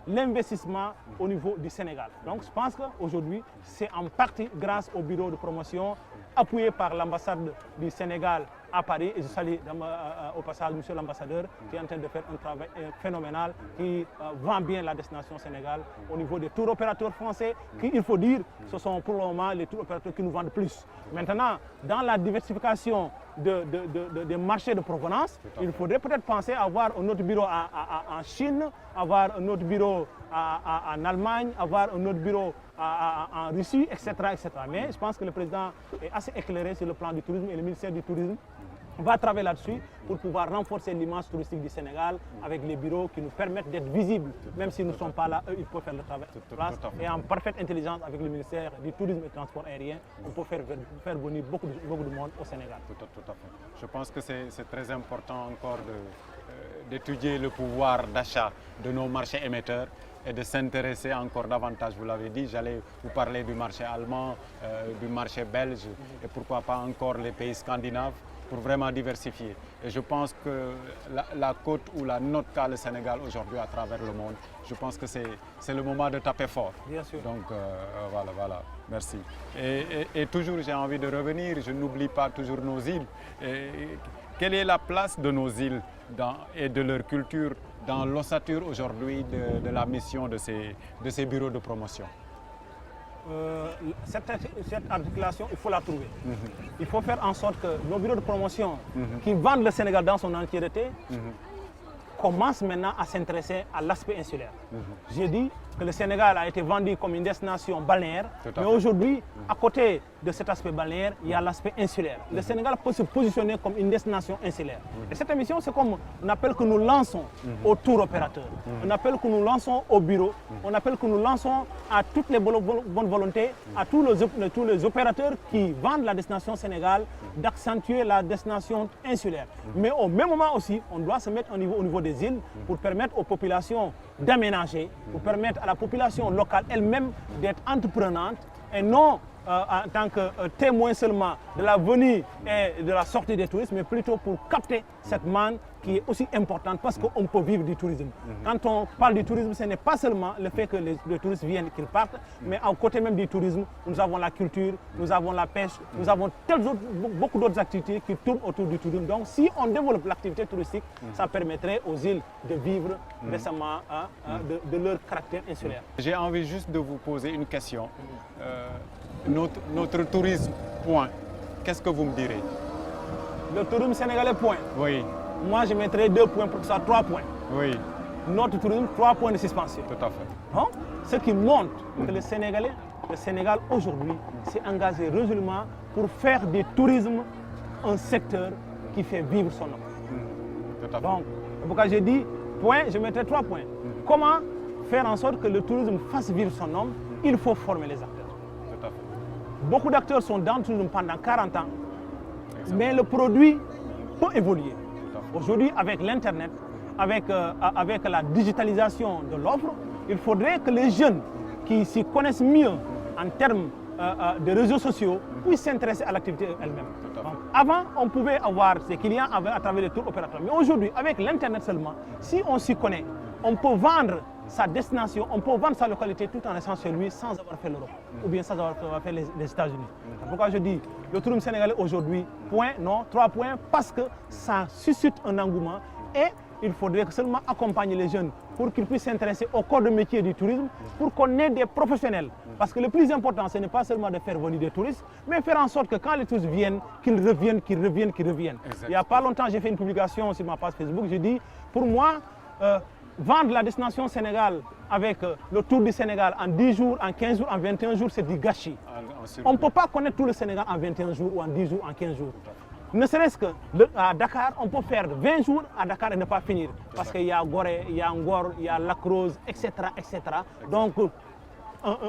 S3: l'investissement au niveau du Sénégal. Donc je pense qu'aujourd'hui, c'est en partie grâce au bureau de promotion appuyé par l'ambassade du Sénégal à Paris. Et je salue au passage monsieur l'ambassadeur qui est en train de faire un travail phénoménal, qui vend bien la destination Sénégal au niveau des tours opérateurs français, qui, il faut dire, ce sont pour le moment les tours opérateurs qui nous vendent plus. Maintenant, dans la diversification des marchés de provenance, il faudrait peut-être penser à avoir un autre bureau en Chine, avoir un autre bureau en Allemagne, avoir un autre bureau en Russie, etc., etc. Mais je pense que le président est assez éclairé sur le plan du tourisme et le ministère du Tourisme va travailler là-dessus pour pouvoir renforcer l'image touristique du Sénégal avec les bureaux qui nous permettent d'être visibles. Même si nous ne sommes pas là, eux, ils peuvent faire le travail sur place. Et en parfaite intelligence avec le ministère du Tourisme et du Transport aérien, on peut faire venir beaucoup de monde au Sénégal.
S2: Tout à fait. Je pense que c'est très important encore d'étudier le pouvoir d'achat de nos marchés émetteurs et de s'intéresser encore davantage, vous l'avez dit, j'allais vous parler du marché allemand, du marché belge et pourquoi pas encore les pays scandinaves pour vraiment diversifier. Et je pense que la cote ou la note qu'a le Sénégal aujourd'hui à travers le monde, je pense que c'est le moment de taper fort.
S3: Bien sûr.
S2: Donc voilà, merci. Et toujours j'ai envie de revenir, je n'oublie pas toujours nos îles. Quelle est la place de nos îles et de leur culture dans l'ossature aujourd'hui de la mission de ces bureaux de promotion?
S3: Cette articulation, il faut la trouver. Il faut faire en sorte que nos bureaux de promotion qui vendent le Sénégal dans son entièreté commencent maintenant à s'intéresser à l'aspect insulaire. J'ai dit que le Sénégal a été vendu comme une destination balnéaire, mais aujourd'hui, à côté de cet aspect balnéaire, il y a l'aspect insulaire. Le Sénégal peut se positionner comme une destination insulaire. Et cette émission, c'est comme un appel que nous lançons aux tours opérateurs, un appel que nous lançons aux bureaux, un appel que nous lançons à toutes les bonnes volontés, à tous les opérateurs qui vendent la destination Sénégal, d'accentuer la destination insulaire. Mais au même moment aussi, on doit se mettre au niveau des îles pour permettre aux populations d'aménager, pour permettre à la population locale elle-même d'être entreprenante et non en tant que témoin seulement de la venue et de la sortie des touristes, mais plutôt pour capter cette manne qui est aussi importante parce qu'on peut vivre du tourisme. Quand on parle du tourisme, ce n'est pas seulement le fait que les touristes viennent, qu'ils partent, mais à côté même du tourisme, nous avons la culture, nous avons la pêche, nous avons beaucoup d'autres activités qui tournent autour du tourisme. Donc si on développe l'activité touristique, ça permettrait aux îles de vivre récemment de leur caractère insulaire.
S2: J'ai envie juste de vous poser une question. Notre tourisme, point. Qu'est-ce que vous me direz?
S3: Le tourisme sénégalais, point.
S2: Oui.
S3: Moi, je mettrais 2 points pour que ça soit 3 points.
S2: Oui.
S3: Notre tourisme, 3 points de suspension.
S2: Tout à fait.
S3: Hein? ce qui montre que le Sénégal aujourd'hui s'est engagé résolument pour faire du tourisme un secteur qui fait vivre son homme. Donc, pourquoi j'ai dit point, je mettrai 3 points. Comment faire en sorte que le tourisme fasse vivre son homme? Il faut former les acteurs.
S2: Tout à fait.
S3: Beaucoup d'acteurs sont dans le tourisme pendant 40 ans, mais le produit peut évoluer. Aujourd'hui, avec l'Internet, avec la digitalisation de l'offre, il faudrait que les jeunes qui s'y connaissent mieux en termes de réseaux sociaux puissent s'intéresser à l'activité elle-même. Avant, on pouvait avoir ses clients à travers les tours opérateurs. Mais aujourd'hui, avec l'Internet seulement, si on s'y connaît, on peut vendre sa destination, on peut vendre sa localité tout en restant chez lui sans avoir fait l'Europe ou bien sans avoir fait les États-Unis. Pourquoi je dis le tourisme sénégalais aujourd'hui, point, non, 3 points, parce que ça suscite un engouement et il faudrait seulement accompagner les jeunes pour qu'ils puissent s'intéresser au corps de métier du tourisme, pour qu'on ait des professionnels. Parce que le plus important, ce n'est pas seulement de faire venir des touristes, mais faire en sorte que quand les touristes viennent, qu'ils reviennent, qu'ils reviennent, qu'ils reviennent. Exactement. Il n'y a pas longtemps, j'ai fait une publication sur ma page Facebook, j'ai dit, pour moi, vendre la destination Sénégal avec le tour du Sénégal en 10 jours, en 15 jours, en 21 jours, c'est du gâchis. On ne peut pas connaître tout le Sénégal en 21 jours ou en 10 jours, en 15 jours. Ne serait-ce que à Dakar, on peut faire 20 jours à Dakar et ne pas finir. Parce qu'il y a Gorée, il y a Ngor, il y a Lac Rose, etc. etc. Donc,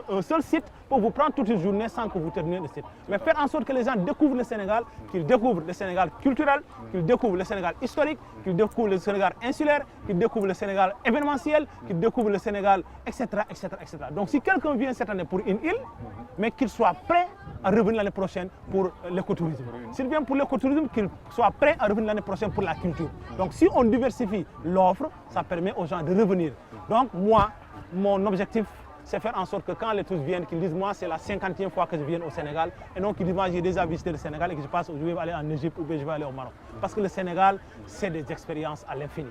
S3: un seul site peut vous prendre toute une journée sans que vous terminiez le site. Mais faire en sorte que les gens découvrent le Sénégal, qu'ils découvrent le Sénégal culturel, qu'ils découvrent le Sénégal historique, qu'ils découvrent le Sénégal insulaire, qu'ils découvrent le Sénégal événementiel, qu'ils découvrent le Sénégal, etc. etc., etc. Donc si quelqu'un vient cette année pour une île, mais qu'il soit prêt à revenir l'année prochaine pour l'écotourisme. S'il vient pour l'écotourisme, qu'il soit prêt à revenir l'année prochaine pour la culture. Donc si on diversifie l'offre, ça permet aux gens de revenir. Donc moi, mon objectif, c'est faire en sorte que quand les touristes viennent, qu'ils disent moi c'est la 50e fois que je viens au Sénégal et non qu'ils disent moi j'ai déjà visité le Sénégal et que je vais aller en Égypte ou bien je vais aller au Maroc. Parce que le Sénégal, c'est des expériences à l'infini.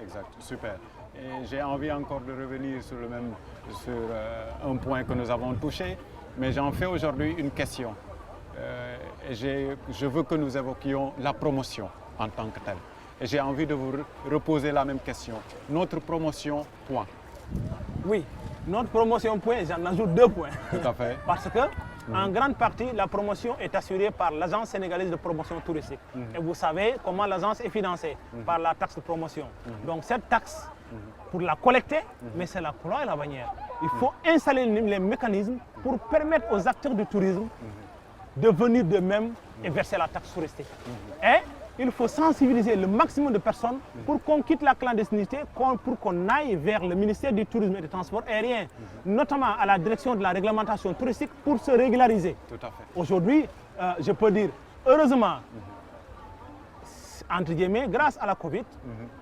S2: Exact, super. Et j'ai envie encore de revenir sur un point que nous avons touché, mais j'en fais aujourd'hui une question. Et je veux que nous évoquions la promotion en tant que telle. Et j'ai envie de vous reposer la même question. Notre promotion, point.
S3: Oui, notre promotion, point, j'en ajoute 2 points.
S2: Tout à fait.
S3: Parce que, en grande partie, la promotion est assurée par l'Agence sénégalaise de promotion touristique. Et vous savez comment l'agence est financée par la taxe de promotion. Donc cette taxe, pour la collecter, mais c'est la croix et la bannière. Il faut installer les mécanismes pour permettre aux acteurs du tourisme de venir d'eux-mêmes et verser la taxe touristique. Et il faut sensibiliser le maximum de personnes pour qu'on quitte la clandestinité, pour qu'on aille vers le ministère du Tourisme et des Transports aériens, notamment à la direction de la réglementation touristique pour se régulariser.
S2: Tout à fait.
S3: Aujourd'hui, je peux dire, heureusement, entre guillemets, grâce à la Covid,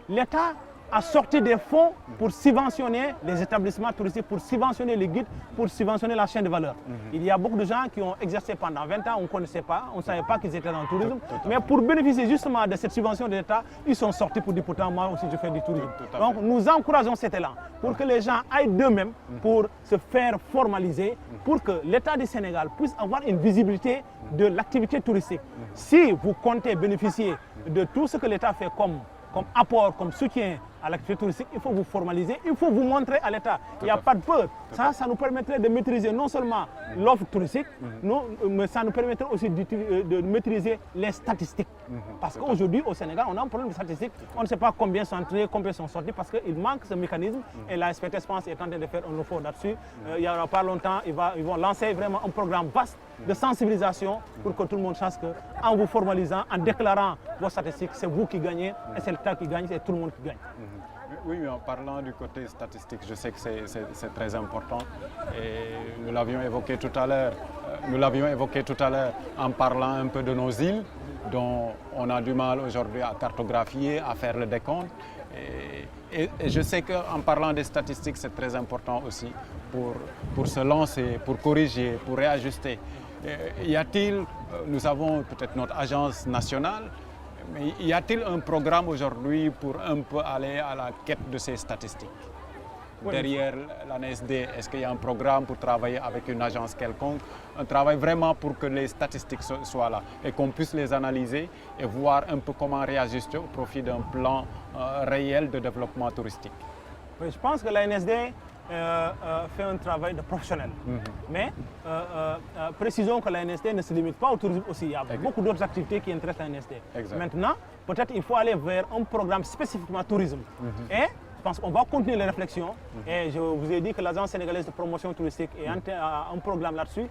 S3: l'État a sorti des fonds pour subventionner les établissements touristiques, pour subventionner les guides, pour subventionner la chaîne de valeur. Il y a beaucoup de gens qui ont exercé pendant 20 ans, on ne connaissait pas, on ne savait pas qu'ils étaient dans le tourisme. Mais pour bénéficier justement de cette subvention de l'État, ils sont sortis pour dire pourtant moi aussi je fais du tourisme. Donc nous encourageons cet élan pour que les gens aillent d'eux-mêmes pour se faire formaliser, pour que l'État du Sénégal puisse avoir une visibilité de l'activité touristique. Si vous comptez bénéficier de tout ce que l'État fait comme apport, comme soutien à l'activité touristique, il faut vous formaliser, il faut vous montrer à l'État. Il n'y a pas de peur. Ça nous permettrait de maîtriser non seulement l'offre touristique, mais ça nous permettrait aussi de maîtriser les statistiques. Parce qu'aujourd'hui, au Sénégal, on a un problème de statistiques. On ne sait pas combien sont entrés, combien sont sortis, parce qu'il manque ce mécanisme. Et la SPTS, je pense, est en train de faire un effort là-dessus. Il n'y aura pas longtemps, ils vont lancer vraiment un programme vaste de sensibilisation pour que tout le monde sache qu'en vous formalisant, en déclarant vos statistiques, c'est vous qui gagnez, et c'est l'État qui gagne, c'est tout le monde qui gagne.
S2: Oui, mais en parlant du côté statistique, je sais que c'est très important et nous l'avions évoqué tout à l'heure. En parlant un peu de nos îles dont on a du mal aujourd'hui à cartographier, à faire le décompte. Et je sais qu'en parlant des statistiques, c'est très important aussi pour se lancer, pour corriger, pour réajuster. Nous avons peut-être notre agence nationale, mais y a-t-il un programme aujourd'hui pour un peu aller à la quête de ces statistiques? Oui. Derrière l'ANSD, est-ce qu'il y a un programme pour travailler avec une agence quelconque? Un travail vraiment pour que les statistiques soient là et qu'on puisse les analyser et voir un peu comment réajuster au profit d'un plan réel de développement touristique.
S3: Oui, je pense que l'ANSD fait un travail de professionnel. Mais précisons que l'ANSD ne se limite pas au tourisme aussi. Il y a beaucoup d'autres activités qui intéressent l'ANSD. Maintenant, peut-être il faut aller vers un programme spécifiquement tourisme. Et je pense qu'on va continuer les réflexions. Et je vous ai dit que l'Agence sénégalaise de promotion touristique est un programme là-dessus.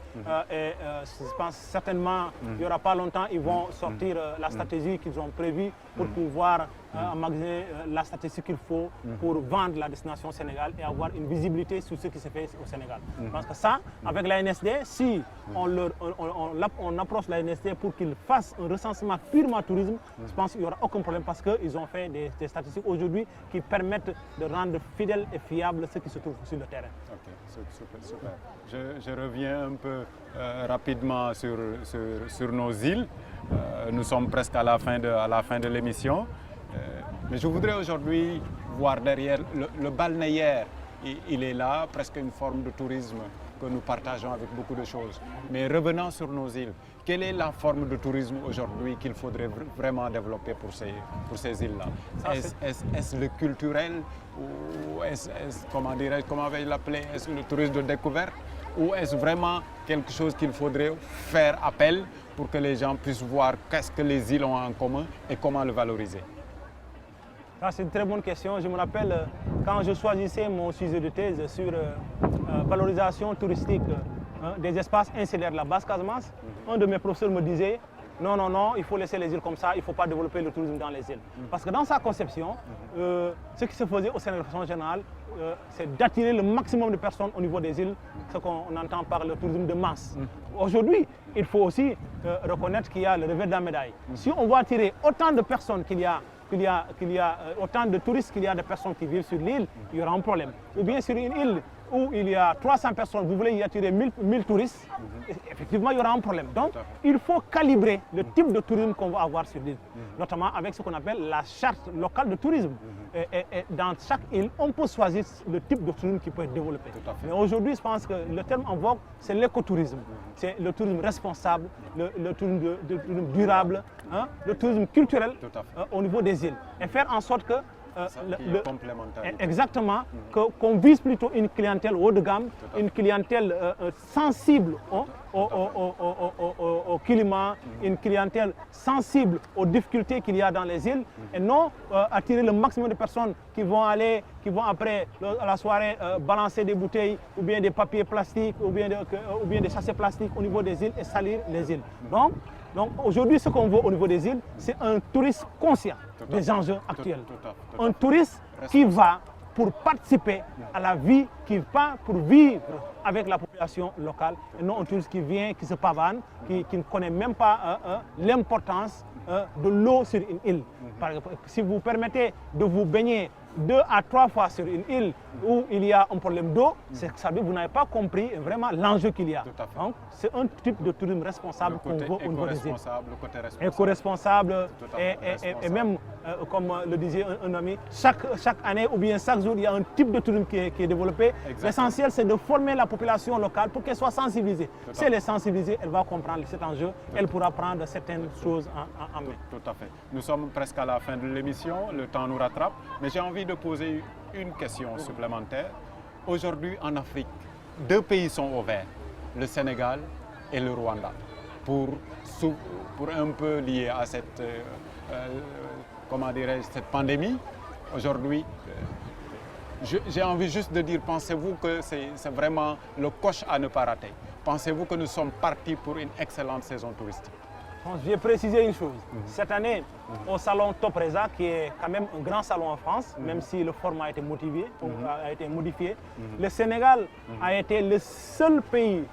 S3: Et je pense certainement il n'y aura pas longtemps, ils vont sortir la stratégie qu'ils ont prévue pour pouvoir emmagasiner la statistique qu'il faut pour vendre la destination Sénégal et avoir une visibilité sur ce qui se fait au Sénégal. Je pense que ça, avec l'ANSD, si on approche l'ANSD pour qu'ils fassent un recensement purement tourisme, je pense qu'il n'y aura aucun problème parce qu'ils ont fait des statistiques aujourd'hui qui permettent de rendre fidèle et fiable ce qui se trouve sur le terrain.
S2: Ok, super. Je reviens un peu rapidement sur nos îles. Nous sommes presque à la fin de l'émission. Mais je voudrais aujourd'hui voir derrière le balnéaire. Il est là, presque une forme de tourisme que nous partageons avec beaucoup de choses. Mais revenant sur nos îles, quelle est la forme de tourisme aujourd'hui qu'il faudrait vraiment développer pour ces îles-là? Est-ce le culturel ou est-ce comment vais-je l'appeler? Est-ce le tourisme de découverte? Ou est-ce vraiment quelque chose qu'il faudrait faire appel pour que les gens puissent voir qu'est-ce que les îles ont en commun et comment le valoriser?
S3: C'est une très bonne question. Je me rappelle quand je choisissais mon sujet de thèse sur valorisation touristique des espaces insulaires de la Basse-Casamance, un de mes professeurs me disait non, il faut laisser les îles comme ça, il ne faut pas développer le tourisme dans les îles. Parce que dans sa conception, ce qui se faisait au Sénégal de façon générale, c'est d'attirer le maximum de personnes au niveau des îles, ce qu'on entend par le tourisme de masse. Aujourd'hui, il faut aussi reconnaître qu'il y a le revers de la médaille. Si on va attirer autant de personnes qu'il y a autant de touristes qu'il y a de personnes qui vivent sur l'île, il y aura un problème. Ou bien sur une île où il y a 300 personnes, vous voulez y attirer 1000 touristes, effectivement, il y aura un problème. Donc, il faut calibrer le type de tourisme qu'on va avoir sur l'île, notamment avec ce qu'on appelle la charte locale de tourisme. Et dans chaque île, on peut choisir le type de tourisme qui peut être développé. Mais aujourd'hui, je pense que le terme en vogue, c'est l'écotourisme. C'est le tourisme responsable, le tourisme durable, le tourisme culturel au niveau des îles. Et faire en sorte que exactement, qu'on vise plutôt une clientèle haut de gamme, une clientèle sensible au climat, une clientèle sensible aux difficultés qu'il y a dans les îles, et non attirer le maximum de personnes qui vont après à la soirée balancer des bouteilles ou bien des papiers plastiques ou bien des sachets plastiques au niveau des îles et salir les îles. Donc aujourd'hui, ce qu'on voit au niveau des îles, c'est un touriste conscient des enjeux actuels. Un touriste qui va pour participer à la vie, qui va pour vivre avec la population locale, et non un touriste qui vient, qui se pavane, qui ne connaît même pas l'importance de l'eau sur une île. Par exemple, si vous permettez de vous baigner 2 à 3 fois sur une île où il y a un problème d'eau, c'est que ça veut dire que vous n'avez pas compris vraiment l'enjeu qu'il y a. Donc, c'est un type de tourisme responsable qu'on veut au niveau des îles. Éco-responsable et même, comme le disait un ami, chaque année ou bien chaque jour, il y a un type de tourisme qui est développé. L'essentiel, c'est de former la population locale pour qu'elle soit sensibilisée. Si elle est sensibilisée, elle va comprendre cet enjeu, elle pourra prendre certaines choses en main.
S2: Tout à fait. Nous sommes presque à la fin de l'émission, le temps nous rattrape, mais j'ai envie de poser une question supplémentaire. Aujourd'hui, en Afrique, 2 pays sont ouverts, le Sénégal et le Rwanda, pour un peu lié à cette, cette pandémie. Aujourd'hui, j'ai envie juste de dire, pensez-vous que c'est vraiment le coche à ne pas rater? Pensez-vous que nous sommes partis pour une excellente saison touristique?
S3: Je vais préciser une chose. Cette année, au salon Topresa, qui est quand même un grand salon en France, même si le format a été modifié, le Sénégal a été le seul pays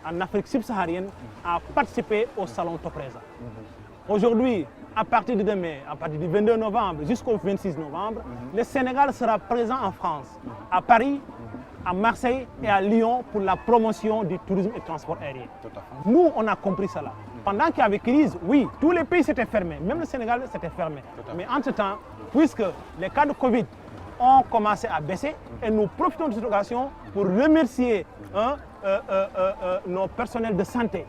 S3: en Afrique subsaharienne à participer au salon Topresa. Aujourd'hui, à partir de demain, à partir du 22 novembre jusqu'au 26 novembre, le Sénégal sera présent en France, à Paris, à Marseille et à Lyon pour la promotion du tourisme et du transport aérien. Nous, on a compris cela. Pendant qu'il y avait crise, oui, tous les pays s'étaient fermés, même le Sénégal s'était fermé. Mais entre-temps, puisque les cas de Covid ont commencé à baisser, et nous profitons de cette occasion pour remercier nos personnels de santé,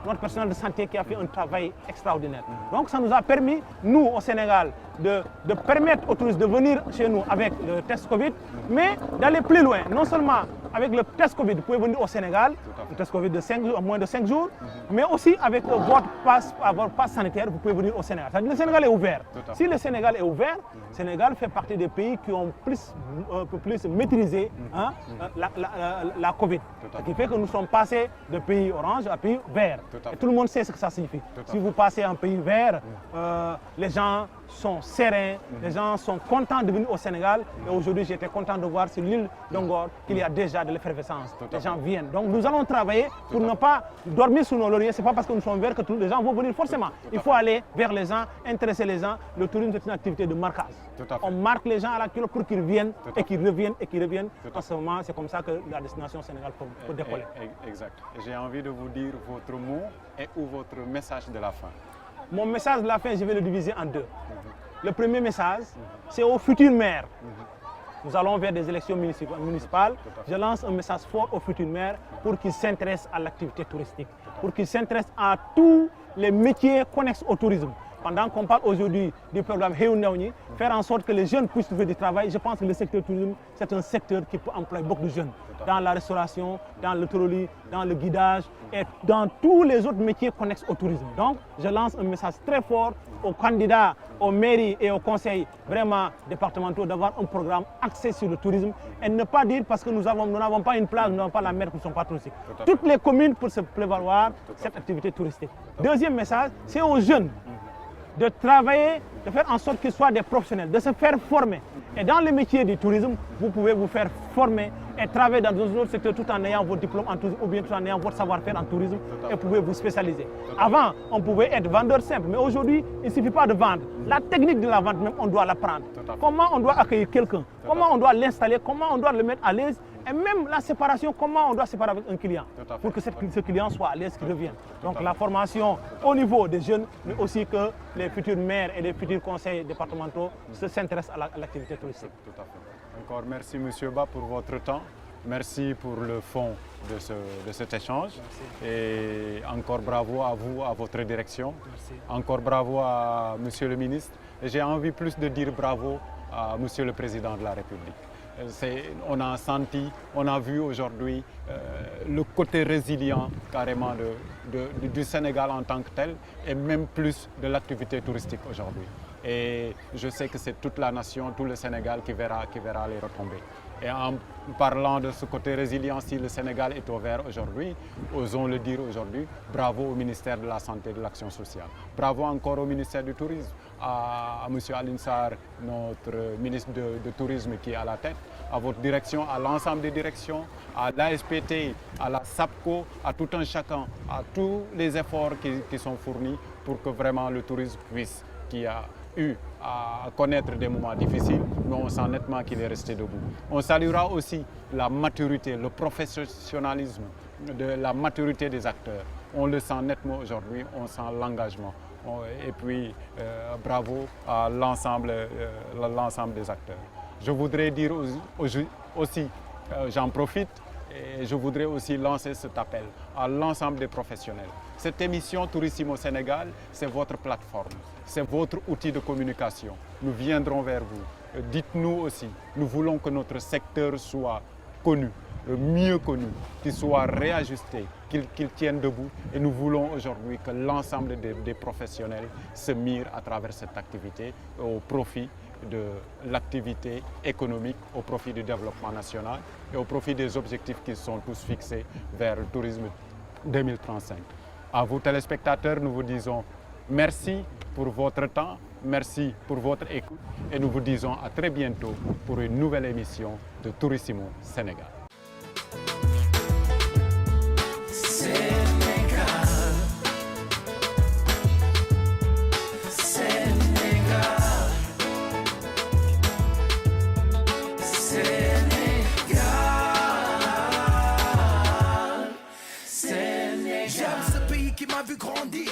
S3: notre personnel de santé qui a fait un travail extraordinaire. Donc ça nous a permis, nous au Sénégal, de permettre aux touristes de venir chez nous avec le test Covid, mais d'aller plus loin. Non seulement avec le test Covid, vous pouvez venir au Sénégal, le test Covid de 5 jours, en moins de 5 jours, mais aussi avec votre passe sanitaire, vous pouvez venir au Sénégal. C'est-à-dire que le Sénégal est ouvert. Si le Sénégal est ouvert, le Sénégal fait partie des pays qui ont un peu plus maîtrisé la Covid. Ce qui fait que nous sommes passés de pays orange à pays vert. Et tout le monde sait ce que ça signifie. Si vous passez en pays vert, les gens sont sereins, les gens sont contents de venir au Sénégal. Et aujourd'hui, j'étais content de voir sur l'île d'Ongor qu'il y a déjà de l'effervescence. Les gens viennent. Donc nous allons travailler pour ne pas dormir sous nos lauriers. Ce n'est pas parce que nous sommes verts que tous les gens vont venir forcément. Il faut aller vers les gens, intéresser les gens. Le tourisme, c'est une activité de marquage. On marque les gens à la culotte pour qu'ils viennent et qu'ils reviennent et qu'ils reviennent. En ce moment, c'est comme ça que la destination Sénégal peut décoller.
S2: Exact. J'ai envie de vous dire votre mot et ou votre message de la fin.
S3: Mon message de la fin, je vais le diviser en deux. Le premier message, c'est aux futurs maires. Nous allons vers des élections municipales. Je lance un message fort aux futurs maires pour qu'ils s'intéressent à l'activité touristique, pour qu'ils s'intéressent à tous les métiers connexes au tourisme. Pendant qu'on parle aujourd'hui du programme Heunaouni, faire en sorte que les jeunes puissent trouver du travail, je pense que le secteur tourisme, c'est un secteur qui peut employer beaucoup de jeunes. Dans la restauration, dans l'hôtellerie, dans le guidage et dans tous les autres métiers connexes au tourisme. Donc, je lance un message très fort aux candidats, aux mairies et aux conseils vraiment départementaux d'avoir un programme axé sur le tourisme et ne pas dire parce que nous n'avons pas une plage, nous n'avons pas la mer, nous ne sommes pas touristiques. Toutes les communes peuvent se prévaloir cette activité touristique. Deuxième message, c'est aux jeunes de travailler, de faire en sorte qu'ils soient des professionnels, de se faire former. Et dans le métier du tourisme, vous pouvez vous faire former et travailler dans un autre secteur tout en ayant votre diplôme en tourisme ou bien tout en ayant votre savoir-faire en tourisme et vous pouvez vous spécialiser. Avant, on pouvait être vendeur simple, mais aujourd'hui, il ne suffit pas de vendre. La technique de la vente même, on doit l'apprendre. Comment on doit accueillir quelqu'un, comment on doit l'installer, comment on doit le mettre à l'aise et même la séparation, comment on doit séparer avec un client pour que ce client soit à l'aise, qu'il revienne. Donc la formation au niveau des jeunes, mais aussi que les futurs maires et les futurs conseils départementaux s'intéressent à l'activité touristique.
S2: Tout à fait. Encore merci M. Ba pour votre temps. Merci pour le fond de cet échange. Merci. Et encore bravo à vous, à votre direction. Merci. Encore bravo à M. le ministre. Et j'ai envie plus de dire bravo à M. le Président de la République. On a senti, on a vu aujourd'hui le côté résilient carrément du Sénégal en tant que tel et même plus de l'activité touristique aujourd'hui. Et je sais que c'est toute la nation, tout le Sénégal qui verra les retombées. Et en parlant de ce côté résilient, si le Sénégal est ouvert aujourd'hui, osons le dire aujourd'hui, bravo au ministère de la Santé et de l'Action sociale. Bravo encore au ministère du Tourisme, à M. Alioune Sarr, notre ministre de Tourisme qui est à la tête, à votre direction, à l'ensemble des directions, à l'ASPT, à la SAPCO, à tout un chacun, à tous les efforts qui sont fournis pour que vraiment le tourisme puisse, qui a eu à connaître des moments difficiles, mais on sent nettement qu'il est resté debout. On saluera aussi la maturité, le professionnalisme, la maturité des acteurs. On le sent nettement aujourd'hui, on sent l'engagement. Et puis, bravo à l'ensemble des acteurs. Je voudrais dire aussi, j'en profite, et je voudrais aussi lancer cet appel à l'ensemble des professionnels. Cette émission Tourissimo Sénégal, c'est votre plateforme, c'est votre outil de communication. Nous viendrons vers vous. Dites-nous aussi, nous voulons que notre secteur soit connu, mieux connu, qu'il soit réajusté, qu'il tienne debout. Et nous voulons aujourd'hui que l'ensemble des professionnels se mirent à travers cette activité au profit de l'activité économique, au profit du développement national et au profit des objectifs qui sont tous fixés vers le tourisme 2035. À vous téléspectateurs, nous vous disons merci pour votre temps, merci pour votre écoute et nous vous disons à très bientôt pour une nouvelle émission de Tourissimo Sénégal.
S1: J'aime ce pays qui m'a vu grandir.